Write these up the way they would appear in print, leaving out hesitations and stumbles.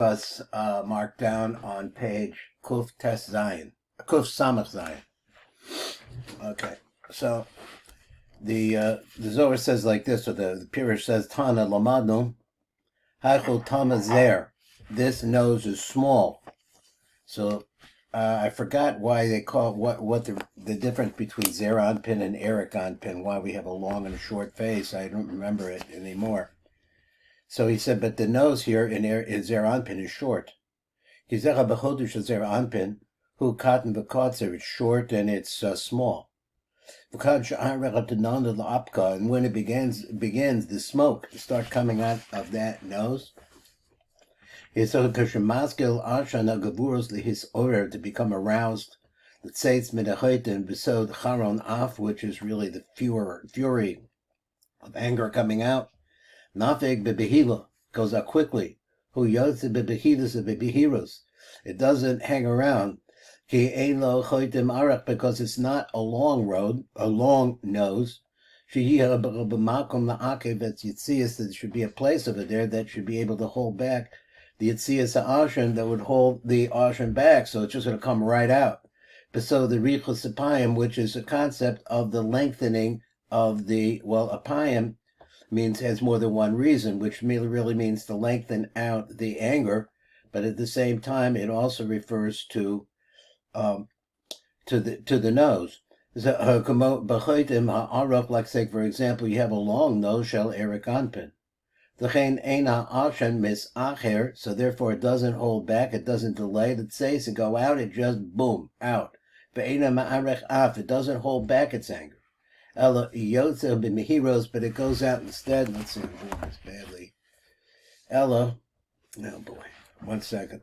us marked down on page Kuf Tes Zion, Kuf Samach Zion. Okay, so the Zohar says like this, or the Pirush says, Tana Lamadnu, Haichul Tama Zer. This nose is small. So I forgot why they call what the difference between Zer Anpin and Eric Anpin, why we have a long and a short face. I don't remember it anymore. So he said, but the nose here in Zer Anpin is short. Kizecha b'chodush Zer Anpin, who cotton v'kotzer, it's short and it's small. And when it begins the smoke to start coming out of that nose, it's to become aroused. Which is really the fury of anger coming out. Nafeg bebehila goes out quickly. Hu yotze bebehilas bebehiros. It doesn't hang around. Ki ein lo choitim arach, because it's not a long road, a long nose. Shehiyah b'makom la'akev et yitzias, that there should be a place over there that should be able to hold back the yitzias ha'ashen, that would hold the ashen back, so it's just going to come right out. But so the richus apayim, which is a concept of the lengthening of the, apayim has more than one reason, which really means to lengthen out the anger, but at the same time it also refers to the nose. Like say, for example, you have a long nose, shel Eric Anpin. So therefore it doesn't hold back, it doesn't delay, it says to go out, it just boom, out. It doesn't hold back its anger. But it goes out instead. Let's see, I'm doing this badly. Oh boy, 1 second.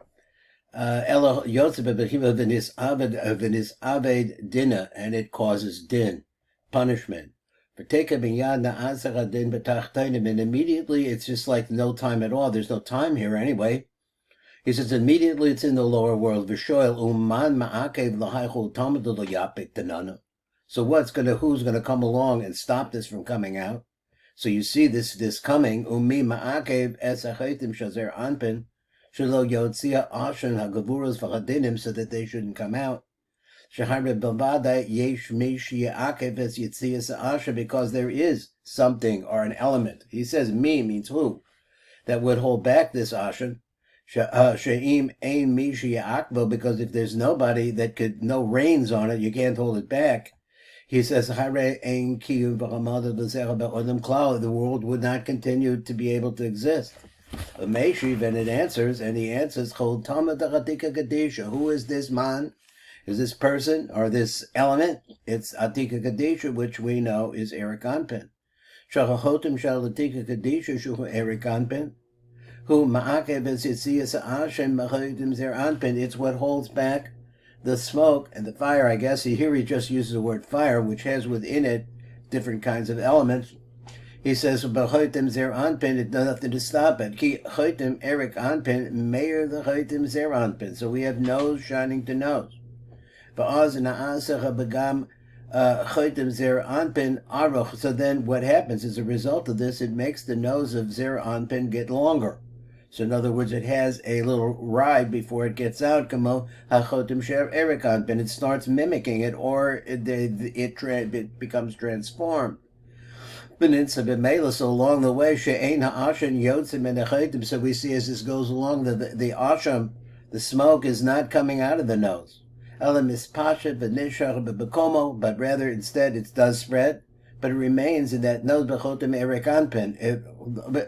Ella yotze v'nis aved dina, and it causes din, punishment. And immediately it's just like no time at all. There's no time here anyway. He says immediately it's in the lower world. So who's gonna come along and stop this from coming out? So you see this coming. Umi ma'akev esachaitim shazer anpin shelo yotzia ashen hagavuros v'chadinim, so that they shouldn't come out. Shehare b'vada yesh mishi ya'akev es yitzias ashen, because there is something or an element. He says me means who, that would hold back this ashen. She'im ein mishi ya'akvo, because if there's nobody that could, no reins on it, you can't hold it back. He says, the world would not continue to be able to exist. And it answers, who is this man? Is this person or this element? It's Atika Kadisha, which we know is Eric Anpin. Shachachotim shal Atika Kadisha shu Eric Anpin. Who ma'akev es yitzias ha'ashen machotim zer anpin. It's what holds back the smoke and the fire. I guess here he just uses the word fire, which has within it different kinds of elements. He says, "B'choitim zer anpin," it does nothing to stop it. Ki choitim Eric anpin, meir the choitim zer anpin. So we have nose shining to nose. V'az na'asecha begam choitim zer anpin aruch. So then what happens as a result of this? It makes the nose of zer anpin get longer. So in other words, it has a little ride before it gets out. Kamo hachotim sher Eric Anpin. It starts mimicking it, or it becomes transformed. So along the way, she'ein ha'ashen yotzim and hachotim. So we see as this goes along, the asham, the smoke is not coming out of the nose. Ela mispashet v'nishar bebekomo, but rather instead it does spread. But it remains in that nose b'chotim Eric Anpin.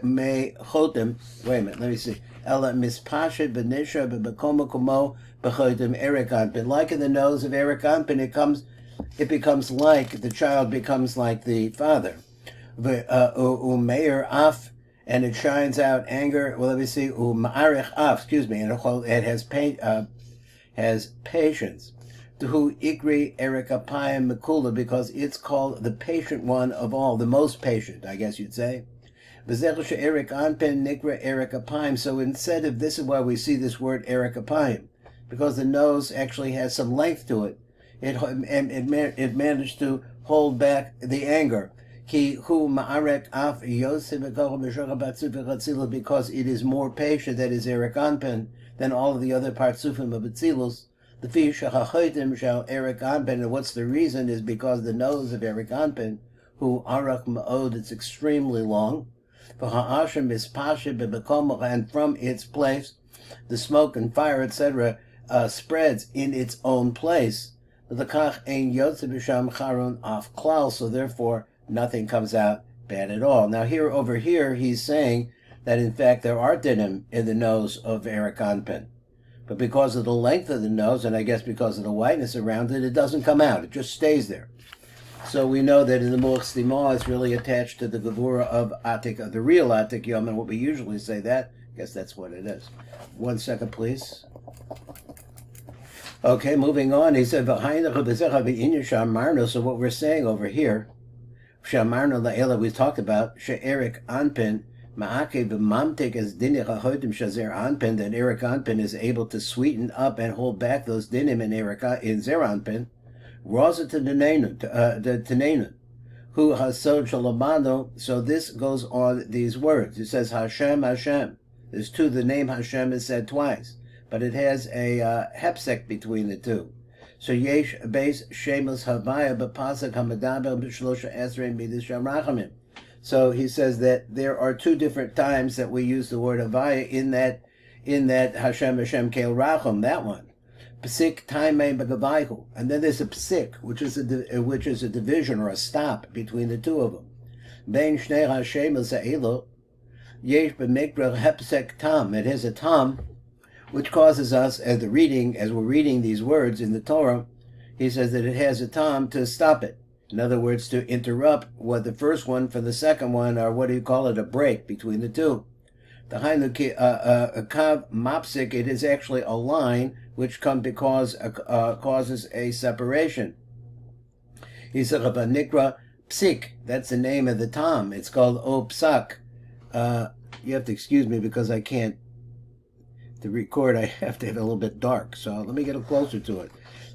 May chotim. Wait a minute. Let me see. Ela mispashet v'nisha b'bekomo komo b'chotim Eric Anpin. Like in the nose of Eric Anpin, it becomes like the child becomes like the father. Umeir af, and it shines out anger. Well, let me see. U'ma'arich af. Excuse me. And it has patience. Who ikri Eric Apayim Mikula, because it's called the patient one of all, the most patient, I guess you'd say. Eric Anpin Nikra Eric Apayim. So instead of this is why we see this word Eric Apayim, because the nose actually has some length to it. It managed to hold back the anger. Ki hu ma'arek af yosef because it is more patient, that is Eric Anpen, than all of the other partsufim of Atzilus. The fi shachachotim shall Eric Anpen, and what's the reason is because the nose of Eric Anpen, who arak ma'od, it's extremely long, and from its place, the smoke and fire, etc., spreads in its own place. So therefore, nothing comes out bad at all. Now over here, he's saying that in fact there are dinim in the nose of Eric Anpen. But because of the length of the nose, and I guess because of the whiteness around it, it doesn't come out. It just stays there. So we know that in the Muach Stima, it's really attached to the Gevura of Atik, the real Atik Yom, and what we usually say that. I guess that's what it is. 1 second, please. Okay, moving on. He said, so what we're saying over here, we talked about, She'erik Anpin, Ma'akev Mamtek as Dinih HaHodim Shazer Anpin, that Erik Anpin is able to sweeten up and hold back those dinim in Zer Anpin, Rosa to Tenenun, who Hasod Shalamano. So this goes on these words. It says Hashem, Hashem. There's two. The name Hashem is said twice, but it has a hepsek between the two. So Yesh Beis Shemus Havaya B'Pasuk Hamadaber B'Shlosha Esrei Midisham Rachamim. So he says that there are two different times that we use the word Havaya in that Hashem Keil Racham, that one. Psik Taimei B'Gavayhu, and then there's a psik, which is a division or a stop between the two of them. Bein Shnei Hashemus Ha'elu Yesh B'Mikra Hepsek Tam. It has a tam, which causes us, as we're reading these words in the Torah, he says that it has a tam to stop it. In other words, to interrupt what the first one from the second one, or what do you call it, a break between the two. The a kav mapsik, it is actually a line which causes a separation. He said, Nikra psik, that's the name of the tam. It's called o psak. You have to excuse me because I can't. To record, I have to have it a little bit dark, so let me get closer to it.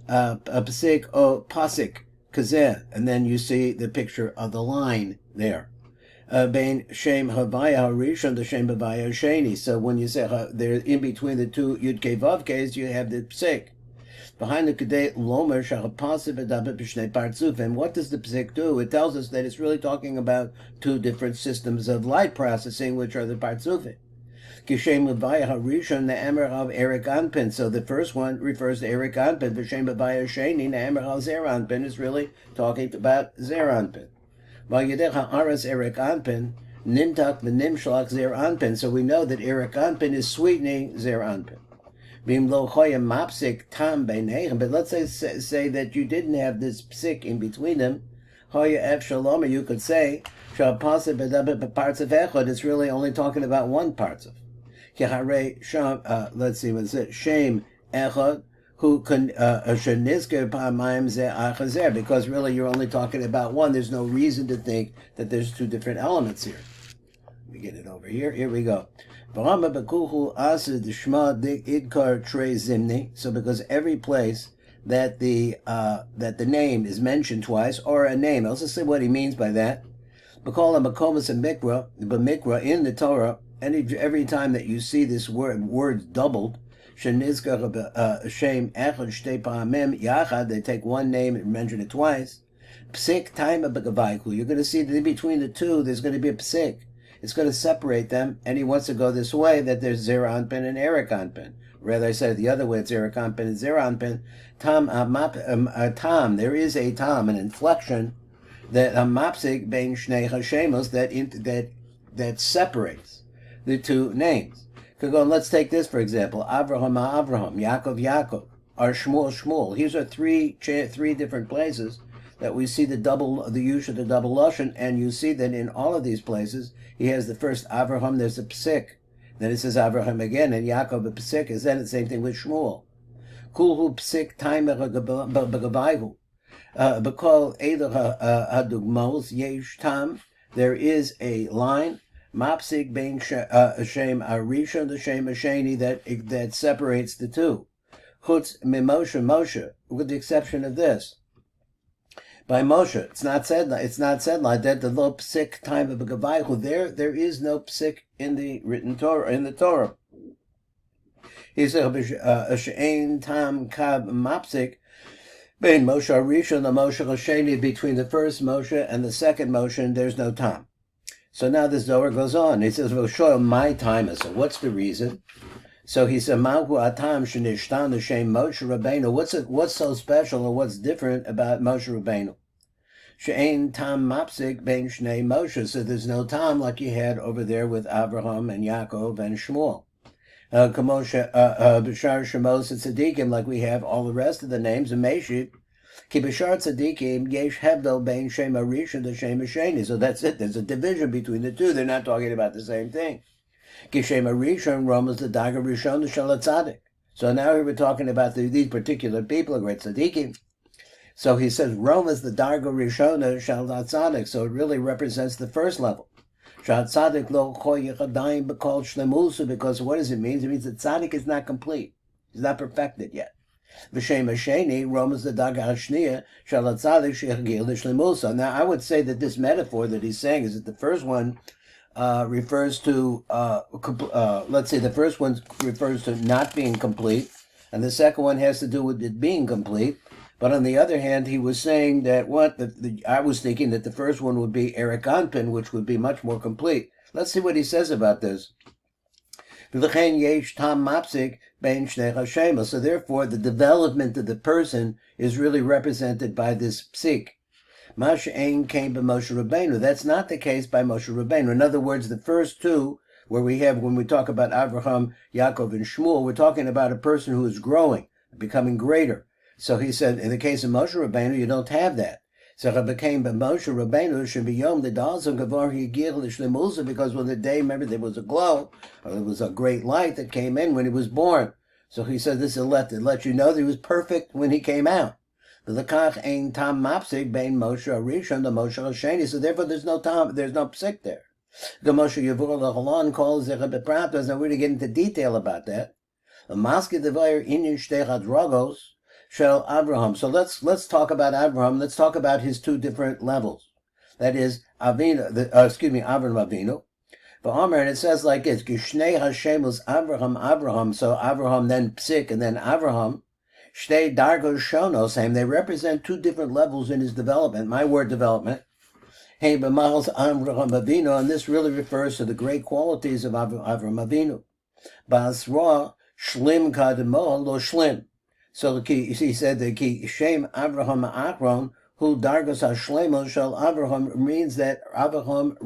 A psik o pasik kazeh, and then you see the picture of the line there. Bein Shem Havaya Harishon, the Shem Havaya Sheni. So when you say there in between the two Yud Kei Vav Keis, you have the psik. Behind the Kedei Lomer Shachapasiv Edabet B'Shnei Partzuf. And what does the psik do? It tells us that it's really talking about two different systems of light processing, which are the Partzufim. Kishem Havaya Harishon, the Emer of Erik Anpin. So the first one refers to Erik Anpin. V'Shem Havaya Sheni, the Emer of Zer Anpin, is really talking about Zer Anpin. So we know that Erik Anpin is sweetening Zer Anpin. But let's say that you didn't have this psik in between them. You could say it's really only talking about one part of. Let's see, what's it? Shem echad. Who can because really you're only talking about one. There's no reason to think that there's two different elements here. Let me get it over here. Here we go. So because every place that the name is mentioned twice, or a name, I'll just say what he means by that. In the Torah, every time that you see this words doubled, they take one name and mention it twice. Psik taima b'gavayku. You're going to see that in between the two, there's going to be a psik. It's going to separate them, and he wants to go this way, that there's Zer Anpin and Erik Anpin. Rather, I said it the other way, it's Erik Anpin and Zer Anpin. Tam, there is a tam, an inflection, that mapsik bein shnei hashemos, that separates the two names. Let's take this for example. Avraham, Yaakov, Yaakov, or Shmuel, Shmuel. These are three different places that we see the use of the double lashon, and you see that in all of these places he has the first Avraham. There's a psik, then it says Avraham again, and Yaakov a psik is then the same thing with Shmuel. Kulhu psik taimer b'gavayhu. B'kol eidah hadugmos yesh tam. There is a line. Mapsik bein Shem Arishon, the Shem Asheni, that separates the two. Chutz mimoshe Moshe, with the exception of this. By Moshe. It's not said like that. The lo psik time of a gavaychu. There is no psik in the written Torah, in the Torah. He said, she'ein tam kab mapsik, bein Moshe Rishon and Moshe Hasheni, between the first Moshe and the second Moshe, there's no time. So now the Zohar goes on. He says, well, show my time is. So what's the reason? So he said, Mahu atam shenishtan l'shem Moshe Rabbeinu. What's so special or what's different about Moshe Rabbeinu? She'ein tam mapsik bein shnei Moshe. So there's no time like you had over there with Abraham and Yaakov and Shmuel. Kamosha B'shar Shemos and Tzadikim, like we have all the rest of the names of Meshib. Ki B'shar Tzadikim yesh hebdel bein Shem Rishon to Shem Sheni. So that's it. There's a division between the two. They're not talking about the same thing. Ki Shem Rishon Romas the Daga Rishon the Shel Tzadik. So now we're talking about these particular people, great Tzadikim. So he says Romas the Daga Rishon Shel Tzadik. So it really represents the first level. Because what does it mean? It means that tzaddik is not complete. He's not perfected yet. Now, I would say that this metaphor that he's saying is that the first one refers to, let's say the first one refers to not being complete, and the second one has to do with it being complete. But on the other hand, he was saying that I was thinking that the first one would be Eric Anpin, which would be much more complete. Let's see what he says about this. So therefore, the development of the person is really represented by this psik. Masha'ain came by Moshe Rabbeinu. That's not the case by Moshe Rabbeinu. In other words, the first two, when we talk about Abraham, Yaakov, and Shmuel, we're talking about a person who is growing, becoming greater. So he said, in the case of Moshe Rabbeinu, you don't have that. So it became by Moshe Rabbeinu should be yom the dazon gavar higir l'shlemuza, because when the day, remember, there was a glow, or there was a great light that came in when he was born. So he said this will let you know that he was perfect when he came out. L'kach ein tam mapsik bein Moshe Rishon to Moshe Hasheni. So therefore, there's no psik there. The Moshe Yavur l'Halon calls it bepratos. Now we're going to get into detail about that. The maske devayer inyan shtei hadragos. Shel Abraham. So let's talk about Abraham. Let's talk about his two different levels. That is Avinu, Avram Avinu. And it says like this: Gishnei Hashemos Abraham. So Abraham, then Psik, and then Abraham. Shtei Dargos Shonos. They represent two different levels in his development. My word, development. Hey, b'mahos Abraham Avinu, and this really refers to the great qualities of Avram Avinu. Basra Shlim Kadmo Lo Shlim. So he said that Shem Abraham Akron, who Dargos HaShlemos Shel Abraham, means that Abraham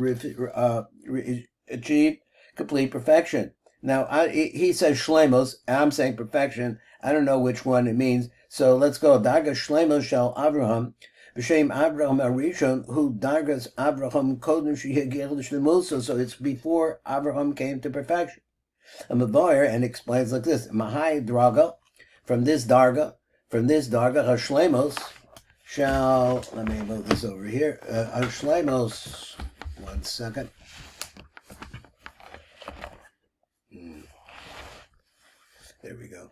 achieved complete perfection. Now, he says Shlemos, I'm saying perfection. I don't know which one it means. So let's go. Dargos Shlemos Shel Abraham, Shem Abraham Arishon, who Dargos Abraham Kodem Shehigel Shlemusa. So it's before Abraham came to perfection. And Mavoyer explains like this: Mahai Draga. From this darga, Hashlemos shall, let me move this over here, Hashlemos, one second. There we go.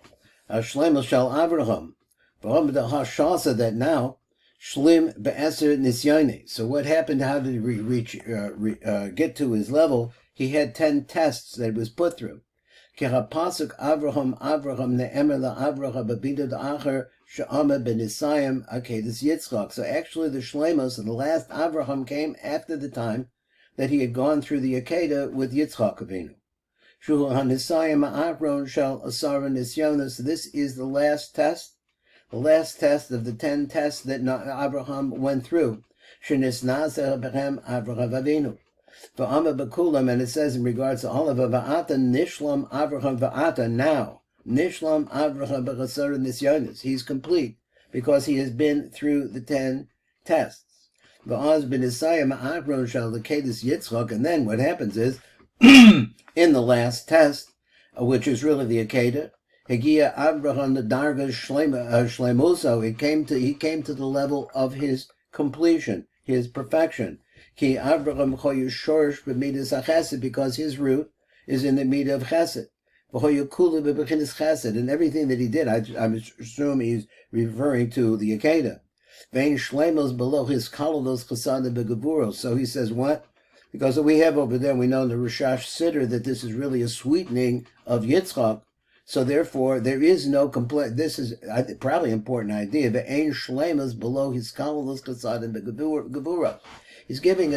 Hashlemos shall Avraham. That now, Shlim be'eser nisyone. So what happened? How did he get to his level? He had 10 tests that he was put through. Pasuk Avraham ne'emer la'Avraham b'bidud acher she'ameh b'nisayim akedas Yitzchak. So actually the Shlemos of the last Avraham came after the time that he had gone through the Akedah with Yitzchak Avinu. Shu ha'nisayim ha'achron shel asara nisyonos. So this is the last test of the 10 tests that Avraham went through. Shenisnazer b'chem Avraham Avinu. And it says in regards to all of it, Nishlam Avraham Va'ata, now, Nishlam Avraham B'chasar Nisyonis. He's complete because he has been through the 10 tests. Va'az B'nisayim A'akron Shal L'Kedis Yitzchak, and then what happens is, in the last test, which is really the Akedah, Hegia Avraham the Darga Shlemuso, he came to the level of his completion, his perfection. Ki Avraham choyu shorish b'midas chesed, because his root is in the midah of chesed. V'choyu kula b'bechinas chesed, and everything that he did, I assume he's referring to the Akedah. Vein Shlemos below his kalalos chasada begavuros. So he says what? Because we have over there, we know in the Rishash Siddur that this is really a sweetening of Yitzchak. So therefore, there is no complaint. This is probably an important idea. Vein Shlemos below his kalalos chasada begavuros. He's giving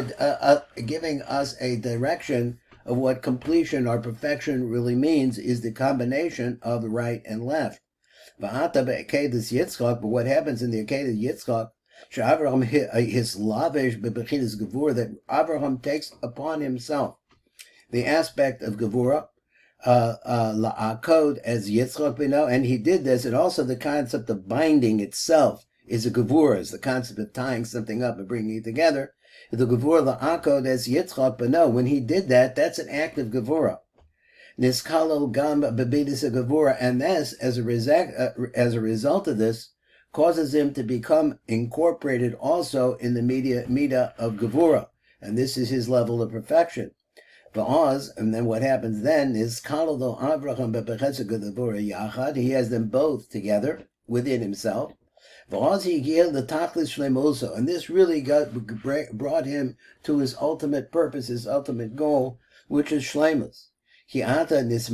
us a direction of what completion or perfection really means is the combination of right and left. But what happens in the Akedah Yitzchak, his lavish bebechinas gevura, that Abraham takes upon himself the aspect of gevura, la'akod as Yitzchak we know, and he did this, and also the concept of binding itself is a gevura, is the concept of tying something up and bringing it together. The gevura la'akod as Yitzchak beno, when he did that, that's an act of gevura. Niskalo gam bebedis gevura, and this, as a result of this, causes him to become incorporated also in the midah of gevura, and this is his level of perfection. Va'oz, and then what happens then is kalado Avraham bebechesed gevura yachad. He has them both together within himself. Va'oz he gave the tachlis shlemoso, and this really brought him to his ultimate purpose, his ultimate goal, which is shlemus. Because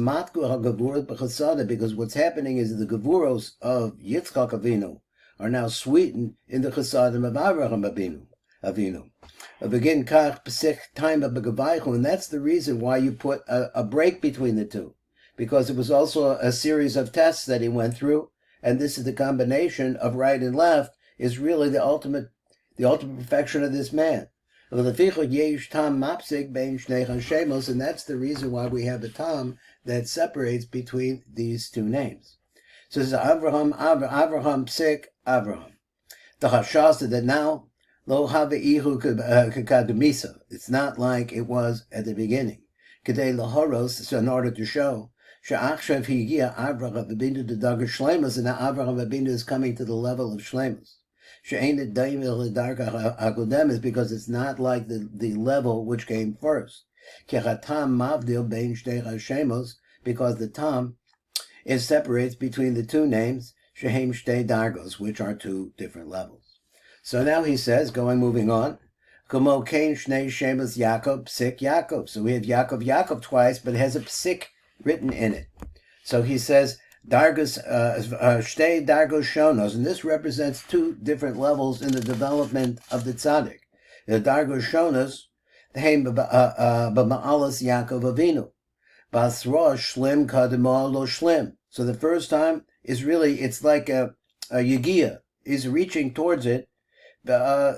what's happening is the gevuros of Yitzchak Avinu are now sweetened in the chasadim of Avraham Avinu. Again, and that's the reason why you put a break between the two, because it was also a series of tests that he went through, and this is the combination of right and left is really the ultimate perfection of this man. And that's the reason why we have a tam that separates between these two names. So this is Avraham psik Avraham. The hashasa that now lo haveihu kadumisa. It's not like it was at the beginning. Kedei lahoros, so in order to show she'achshav higia Avraham Avinu to dagar shlemus, and now Avraham Avinu is coming to the level of shlemus. Is because it's not like the level which came first. Because the tam separates between the two names, which are two different levels. So now he says, moving on, so we have Yaakov twice, but it has a psik written in it. So he says, Dargos, Shtei Dargos Shonos, and this represents two different levels in the development of the tzaddik. The Dargos Shonos, Heim B'Ma'alas Yaakov Avinu, Basra Shlim Kadima Lo Shlim. So the first time is really, it's like a Yegia. He's reaching towards it. So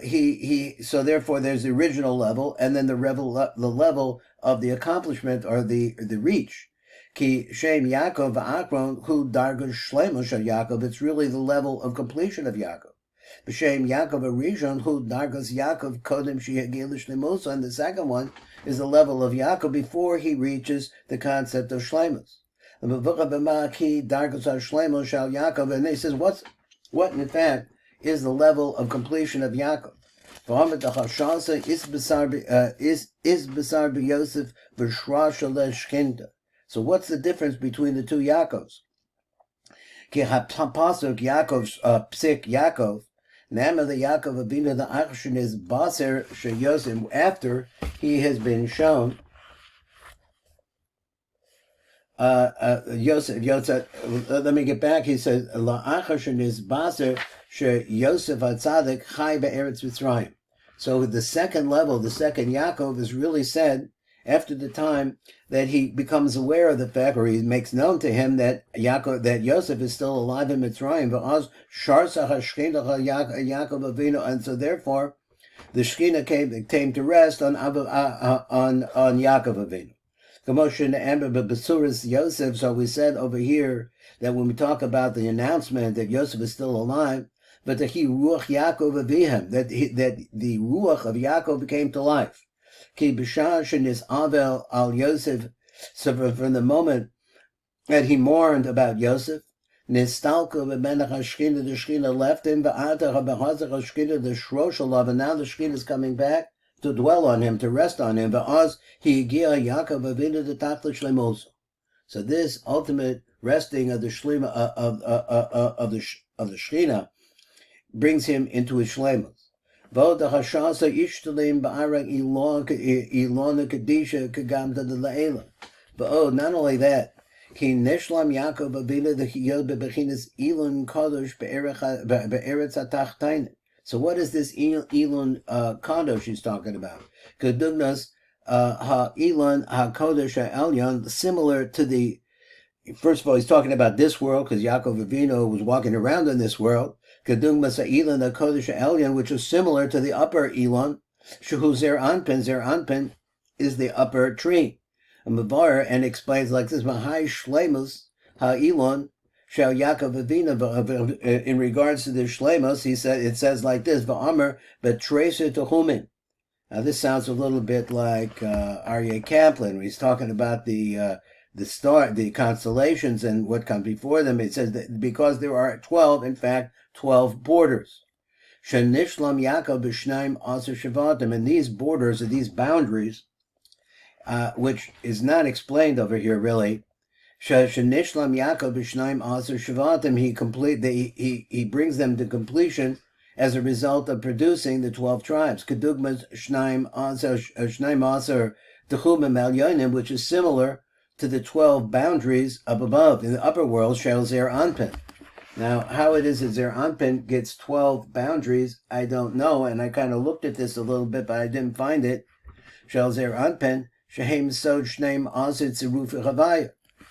therefore there's the original level, and then the level of the accomplishment or the reach. Ki Shem Yaakov Akron Hu Dargan Shlemo Shel Yaakov. It's really the level of completion of Yaakov. B'Shem Yaakov Arishon Hu Dargas Yaakov Kodem Sheyagil Shlemosa. And the second one is the level of Yaakov before he reaches the concept of Shlemos. And he says, what in fact is the level of completion of Yaakov? So what's the difference between the two Yaakovs? Pasuk Yaakov psik Yaakov, Nama the Yaakov Avinu the action is Baser Sheyosem, after he has been shown Yosef. Let me get back. He says La Achashin is Baser Sheyosef Atzadik Chai Be'eretz Mitzrayim. So the second level, the second Yaakov, is really said after the time that he becomes aware of the fact, or he makes known to him that Yosef is still alive in Mitzrayim, and so therefore the Shekhinah came to rest on Yaakov Avinu. Yosef. So we said over here that when we talk about the announcement that Yosef is still alive, but that Ruach Yaakov Avihem, that the Ruach of Yaakov came to life. Ki b'shashin is Avel al Yosef. So from the moment that he mourned about Yosef, Nistalko v'benach hashchina, the Shechina left him, v'ata ha'behazach hashchina, the shroshalav, and now the Shechina is coming back to dwell on him, to rest on him. V'az hi'gia Yaakov Avinu the tachlis shlemoso. So this ultimate resting of the Shlema of the Shechina brings him into his shlemus. Not only that, Ki nishlam Yaakov Avinu the Chiyod bebechinas Elon Kadosh be'eretz hatachtainen. So what is this Elon Kadosh he's talking about? Kedugnas ha-Elon ha-Kodesh ha-Elyon, similar to the, first of all, he's talking about this world, because Yaakov Avinu was walking around in this world. Kedugnas ha-Elon ha-Kodesh ha-Elyon, which is similar to the upper Elon. Shehu Zer Anpin. Zer Anpin is the upper tree. And explains like this: Mahai Shlemus Ha-Elon Shal Yaakov Avinu. In regards to the Shlemus, it says like this: Va'amer Betresa Tehumin. Now this sounds a little bit like Aryeh Kaplan, when he's talking about the star, the constellations, and what comes before them. It says that because there are 12, in fact, 12 borders. Shenishlam Yaakov B'Shnaim Aser Shavatim, and these borders, or these boundaries, which is not explained over here really. Shenishlam Yaakov B'Shnaim Aser Shavatim, he brings them to completion as a result of producing the 12 tribes. Kedugmas Shnaim Aser Techumim Elyonim, which is similar to the 12 boundaries up above in the upper world. Shel Zer Anpin. Now, how it is that Zer Anpin gets 12 boundaries, I don't know, and I kind of looked at this a little bit, but I didn't find it. Shel Zer Anpin.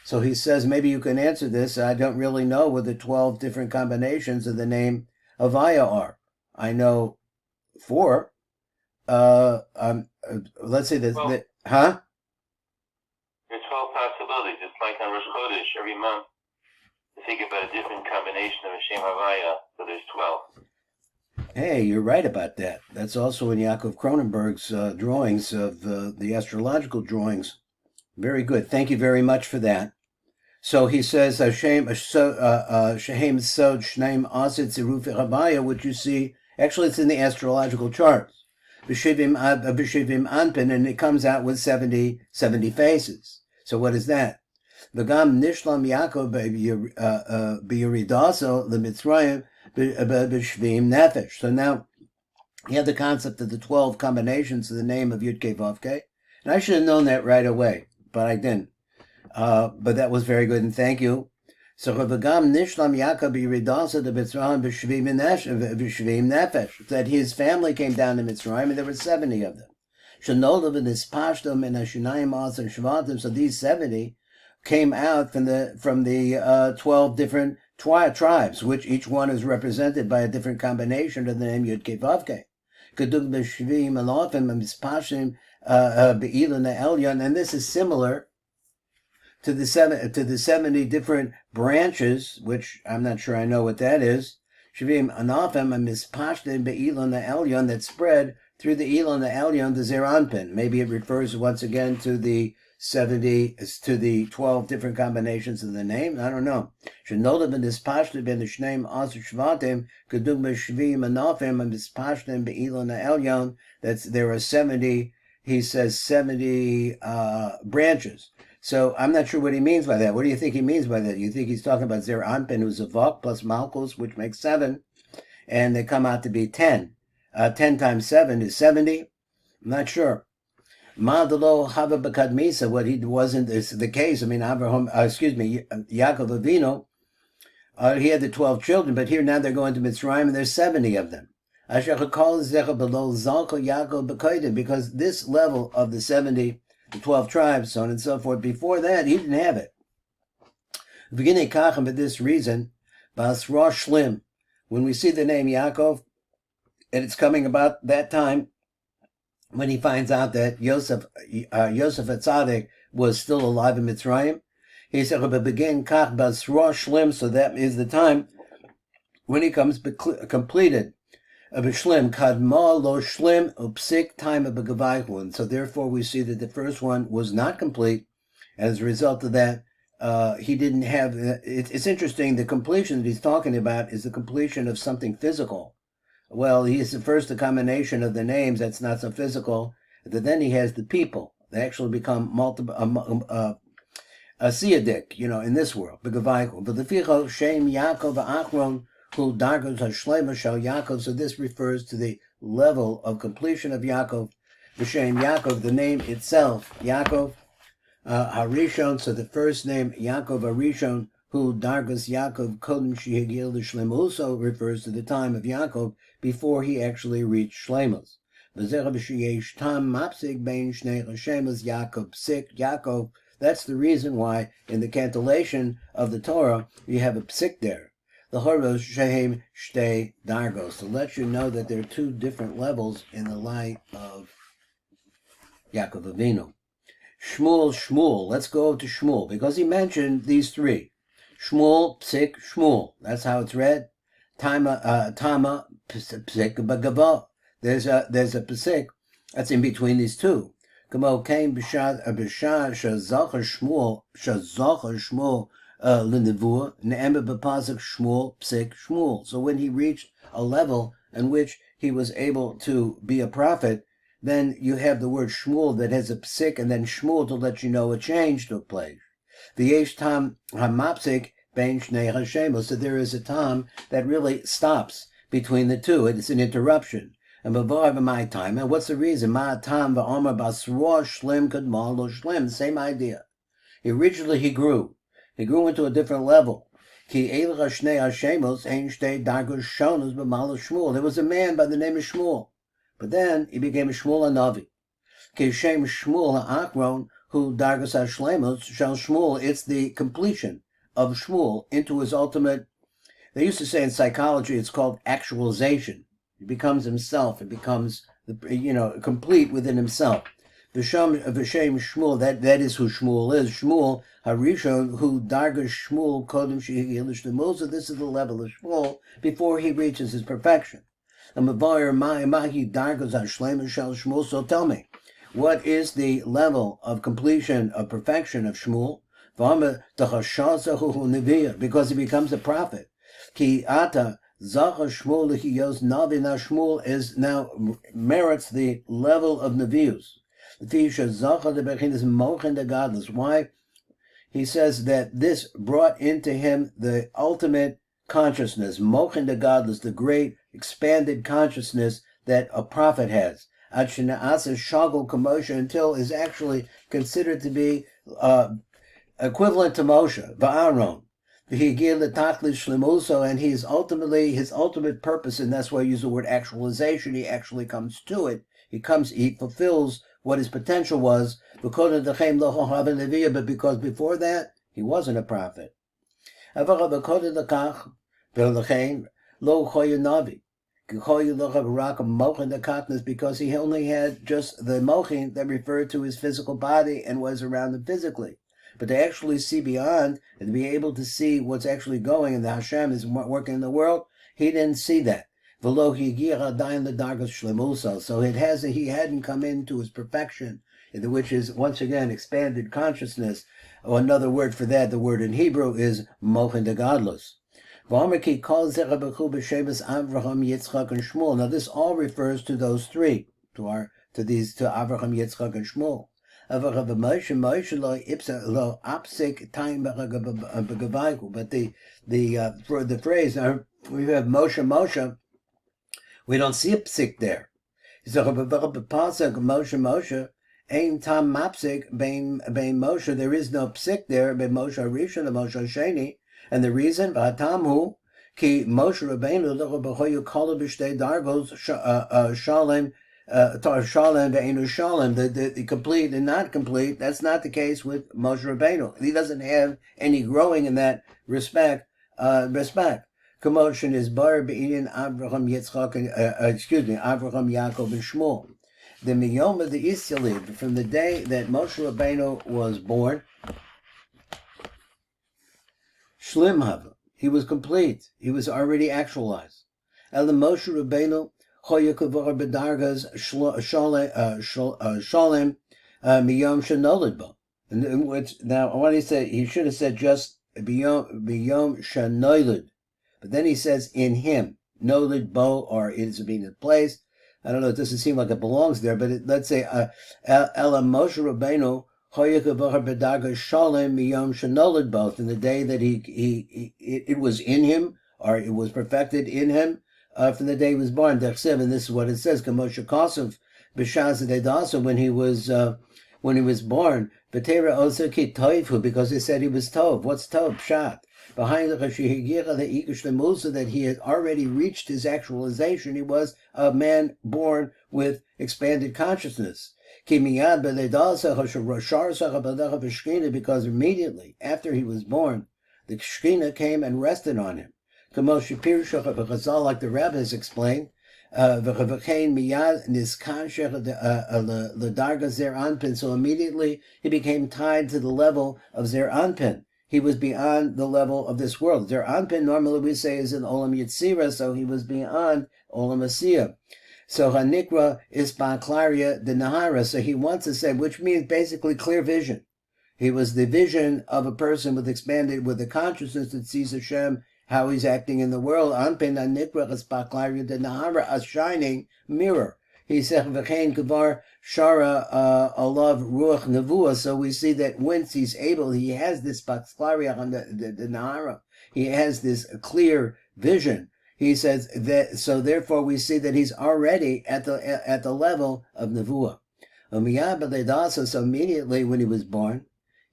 So he says, maybe you can answer this. I don't really know what the 12 different combinations of the name Avaya are. I know 4. Let's say that, huh? There are 12 possibilities. It's like on Rosh Chodesh, every month, to think about a different combination of Hashem Havaya, so there's 12. Hey, you're right about that. That's also in Yaakov Cronenberg's drawings of the astrological drawings. Very good. Thank you very much for that. So he says, Shehem Sod Shneim Asid Zeruf Rabaya, which you see, actually it's in the astrological charts. B'Shivim Anpin, and it comes out with 70 faces. So what is that? V'gam Nishlam Yaakov B'Yeridaso L'Mitzrayim B'Shvim Nefesh. So now you have the concept of the 12 combinations of the name of Yud Kei Vav Kei. And I should have known that right away, but I didn't. But that was very good, and thank you. So V'gam Nishlam Yaakov B'Yeridaso L'Mitzrayim B'Shvim Nefesh. That his family came down to Mitzrayim, and there were 70 of them. Shenoldav and Ispashtom and Hashinayim As and Shvatim. So these 70 came out from the 12 different tribes, which each one is represented by a different combination of the name Yud Kei Vav Kei. Kedug b'Shvim Alofim and Mispashim Be'ilon Elyon, and this is similar to the 70 different branches, which I'm not sure I know what that is. Shvim Anofim and Mispashim Be'ilon Elyon, that spread through the Elon Elyon to Zer Anpin. Maybe it refers once again to the 12 different combinations of the name. I don't know. Shenoldav and Dispashtim ben the Shneim Aser Shvatim Kedug B'Shvim Anofim and Dispashtim Be'ilon Elyon. There are 70. He says 70 branches. So I'm not sure what he means by that. What do you think he means by that? You think he's talking about Zer Anpin, who's a Vok plus Malchus, which makes 7, and they come out to be 10. 10 times 7 is 70. I'm not sure. Madalo Hava Bakadmisa, what he wasn't is the case. I mean, Yaakov Avinu, he had the 12 children, but here now they're going to Mitzrayim, and there's 70 of them. Because this level of the 70, the 12 tribes, so on and so forth, before that, he didn't have it. Beginning Kachem, for this reason, Basra Shlim, when we see the name Yaakov, and it's coming about that time, when he finds out that Yosef HaTzadik was still alive in Mitzrayim, he said, "Begin kach basra shlim." So that is the time when he comes completed. B'shlim kadma lo shlim upsik time of begavayhu. And so therefore we see that the first one was not complete. As a result of that, he didn't have. It's interesting. The completion that he's talking about is the completion of something physical. Well, he's the first, the combination of the names, that's not so physical. But then he has the people. They actually become multiple, a siyadik, in this world. But the ficho Shem Yaakov Achron Hu Dargos Hashlema Shal Yaakov. So this refers to the level of completion of Yaakov. B'Shem Yaakov, the name itself, Yaakov Harishon. So the first name Yaakov Harishon, Hu Dargos Yaakov Kodem Shehigil L'Shlem, also refers to the time of Yaakov before he actually reached Shlemos. Yaakov. That's the reason why in the cantillation of the Torah you have a psik there. The Horos Shehem Shtei Dargos, to let you know that there are two different levels in the light of Yaakov Avinu. Shmuel. Let's go to Shmuel, because he mentioned these three. Shmuel, psik, Shmuel. That's how it's read. Tama, psik, bagava. There's a psik that's in between these two. Kamo came b'shad shazacha Shmuel l'nevua ne'emer b'pasuk Shmuel psik Shmuel. So when he reached a level in which he was able to be a prophet, then you have the word Shmuel that has a psik and then Shmuel to let you know a change took place. V'yesh tam hamapsik bein shnei hashemos. So there is a tam that really stops between the two. It's an interruption. And before my time, and what's the reason? Ma'atam va'omer basroa shlim kadmal lo shlim. Same idea. Originally he grew into a different level. Ki elcha shnei hashemos ein shtei dargos shonos b'mal Shmuel. There was a man by the name of Shmuel, but then he became a Shmuel Hanavi. Ki shem Shmuel ha'akron hu dargos hashlemos shel Shmuel. It's the completion of Shmuel into his ultimate. They used to say in psychology it's called actualization. He becomes himself. It becomes, complete within himself. V'shem Shmuel, that is who Shmuel is. Shmuel Harishon, who Dargos Shmuel Kodem Shehigil L'Shlemo. So this is the level of Shmuel before he reaches his perfection. Mahi Dargos Hashlema Shel Shmuel. So tell me, what is the level of completion, of perfection of Shmuel? Because he becomes a prophet. Ki ata Zacha Shmuel L'Hiyos Navi. Now Shmuel is now merits the level of Nevius. Why? He says that this brought into him the ultimate consciousness, Mochen de Godless, the great expanded consciousness that a prophet has. Shagul Kamosha, until is actually considered to be equivalent to Moshe, Va'aron. And he is ultimately, his ultimate purpose, and that's why I use the word actualization, he actually comes to it. He fulfills what his potential was, but because before that, he wasn't a prophet. Because he only had just the mochin that referred to his physical body and was around him physically. But to actually see beyond and to be able to see what's actually going and the Hashem is working in the world, he didn't see that. So he hadn't come into his perfection, which is once again expanded consciousness. Or another word for that, the word in Hebrew is Mochen de Godless. Now this all refers to those three, to Avraham, Yitzchak, and Shmuel. But the phrase, now we have Moshe, we don't see a psik there. Moshe, Ein tam mapsik bein Moshe, there is no psik there, bein Moshe Rishon and Moshe Sheni, and the reason, V'atamu, ki Moshe Rabbeinu l'cho b'choyu kol b'shtei dargos shalem, Shalem ve'enu Shalem, the complete and not complete. That's not the case with Moshe Rabbeinu. He doesn't have any growing in that respect. Commotion is bar be'inyan Avraham Yitzchak, Avraham Yaakov and Shmuel. The miyom of the Isyalid, from the day that Moshe Rabbeinu was born, Shlim Hava, he was complete. He was already actualized. El Moshe Rabbeinu Choyakavar Bedargas Shalem Miyom Shanolid. And which now what he said, he should have said just Miyom Shanolid, but then he says in him Nolid Bo, or it is being in place. I don't know. It doesn't seem like it belongs there, but let's say Ela Moshe Rabbeinu Choyakavar Bedargas Shalem Miyom Shanolid, both in the day that it was in him or it was perfected in him from the day he was born. And this is what it says: Kamosha Kosov b'shas dedasa, when he was born. V'tera also ki toifu, because they said he was tov. What's tov? Pshat. Behind the Musa, that he had already reached his actualization. He was a man born with expanded consciousness. Because immediately after he was born, the Shekhinah came and rested on him. Like the rabbis explained, so immediately he became tied to the level of Zer Anpin. He was beyond the level of this world. Zer Anpin, normally we say, is in Olam Yitzira, so he was beyond Olam Asiyah. So Hanikra is Ba'klaria de Nahara, so he wants to say, which means basically clear vision. He was the vision of a person with the consciousness that sees Hashem, how he's acting in the world. Anpin Hanikra is Ba'klaria de Nahara, a shining mirror. He said, V'chein Kavar Shara Alav Ruach Nevuah. So we see that once he's able, he has this Ba'klaria on the Nahara. He has this clear vision. He says that, so therefore we see that he's already at the level of Nevuah. So immediately when he was born,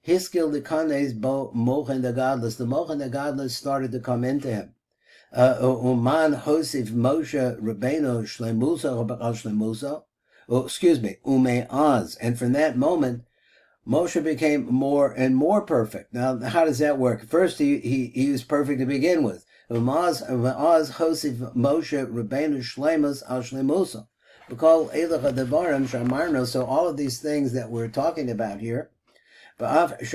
Hiskil Likanes Bo Mochen the Godless, the Mochen the Godless started to come into him. Uman Hosif Moshe Rabbeinu Shlemusa, Ume'az. And from that moment, Moshe became more and more perfect. Now, how does that work? First, he was perfect to begin with. Ume'az Hosif Moshe Rabbeinu Shlemus Al Shlemusa. Because Eilacha Devarim Shamarno, so all of these things that we're talking about here, so this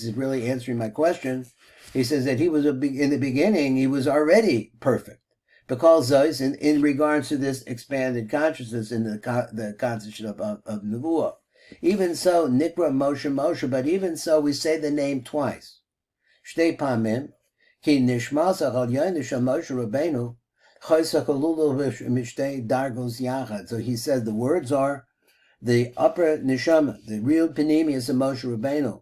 is really answering my question. He says that he was in the beginning, he was already perfect. Because in regards to this expanded consciousness in the concept of Nevuah. Even so, Nikra Moshe, but even so, we say the name twice. Shtei Pamim, Ki Nishmasa Al Yainish Moshe Rabbeinu, So he says the words are the upper neshama, the real panemius of Moshe Rabbeinu.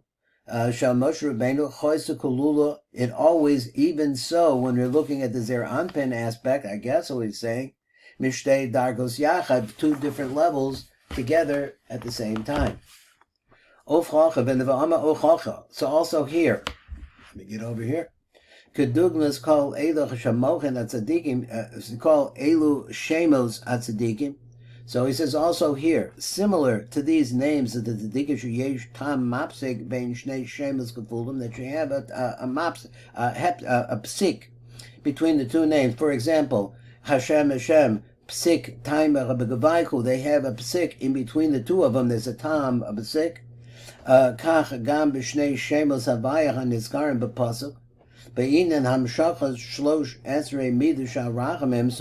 Shal Moshe Rabbeinu choisa kolula. It always, even so, when we're looking at the Zer Anpin aspect, I guess what he's saying, mishtei dargos yachad, two different levels together at the same time. So also here, let me get over here. Kedugnas call elu shamochen atzadikim, call elu shemos atzadikim. So he says also here, similar to these names of the tzadikim sheyesh tam mapsik bein shnei shemos kefulim, that you have a psik between the two names. For example, Hashem psik timer begavaychu. They have a psik in between the two of them. There's a tam, a psik. Kach gam b'shnei shemos havayach hanizkarim b'pasuk. So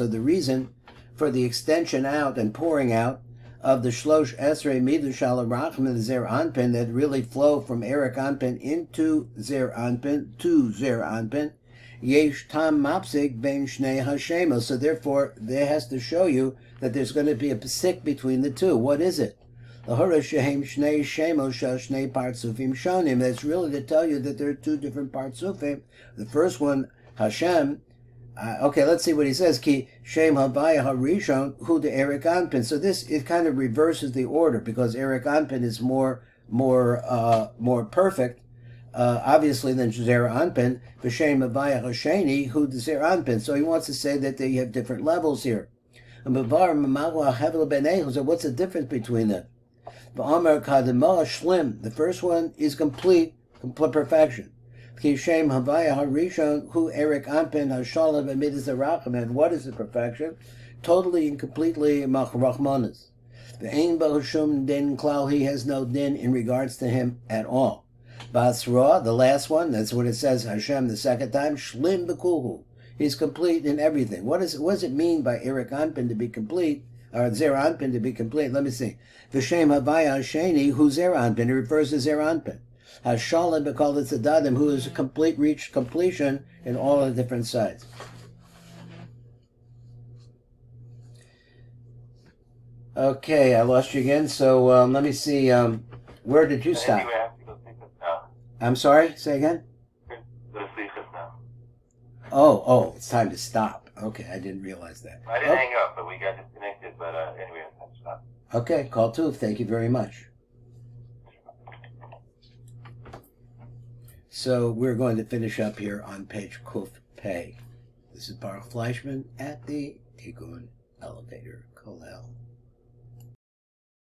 the reason for the extension out and pouring out of the Shlosh Esrei Midushal Rachman Zer Anpin that really flow from Eric Anpin into Zer Anpin to Zer Anpin, Yesh Tam Mapsik Ben Shnei Hashemos. So therefore, there has to show you that there's going to be a psik between the two. What is it? That's really to tell you that there are two different partsufim. The first one, Hashem. Okay, let's see what he says. Ki Shem Havaya Harishon Hu de Eric Anpin. So this, it kind of reverses the order because Eric Anpin is more perfect, obviously, than Zer Anpin. V'Shem Havaya Hasheni Hu de Zer Anpin. So he wants to say that they have different levels here. So what's the difference between them? The first one is complete perfection. And what is the perfection? Totally and completely rachmanis. He has no din in regards to him at all. Basra, the last one, that's what it says, Hashem the second time, shlim b'kuhu. He's complete in everything. What does it mean by Eric Anpin to be complete? Or Zer Anpin to be complete. Let me see. V'shem Havaya Sheni, who Zer Anpin. It refers to Zer Anpin. Hashalim because it's a dadim who is reached completion in all the different sides. Okay, I lost you again. So let me see. Where did you stop? Anyway, I have to go sleep now. I'm sorry. Say again. Go to sleep. Oh, it's time to stop. Okay, I didn't realize that. I didn't hang up, but we got disconnected. But anyway, that's stop. Okay, call two. Thank you very much. So we're going to finish up here on page Kuf Pei. This is Baruch Fleischman at the Tikkun Elevator Kollel.